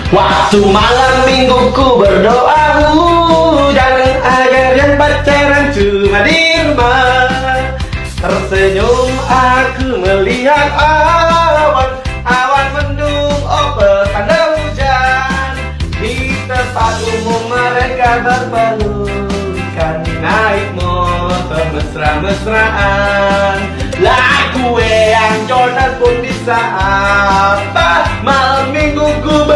Waktu malam mingguku berdoa dan agar yang pacaran cuma di rumah. Tersenyum aku melihat awan mendung, oh petanda hujan. Di tempat umum mereka berpelukan, naik motor mesra-mesraan. Lah gue yang Jonas pun bisa apa? Malam minggu gue